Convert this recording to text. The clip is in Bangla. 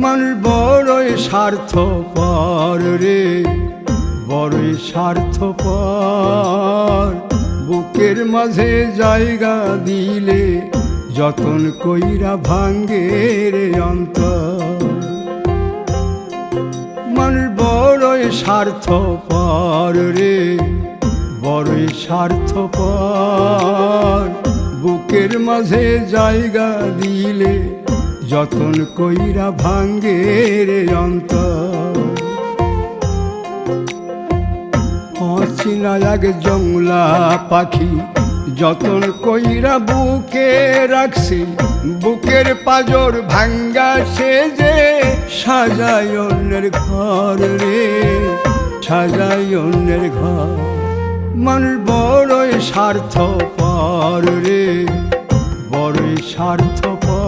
মানুষ বড়ই স্বার্থপর রে, বড়ই স্বার্থপর। বুকের মাঝে জায়গা দিলে যতন কইরা ভাঙ্গে রে অন্তর। মানুষ বড়ই স্বার্থপর রে, বড়ই স্বার্থপর। বুকের মাঝে জায়গা দিলে যতন কইরা ভাঙ্গে রে অন্তর। অচিনা এক জংলা পাখি যতন কইরা বুকে রাখছি, বুকের পাজর ভাঙ্গা সে যে সাজায় অন্যের ঘর রে, সাজায় অন্যের ঘর। মানুষ বড়ই স্বার্থপর রে, বড়ই স্বার্থপর।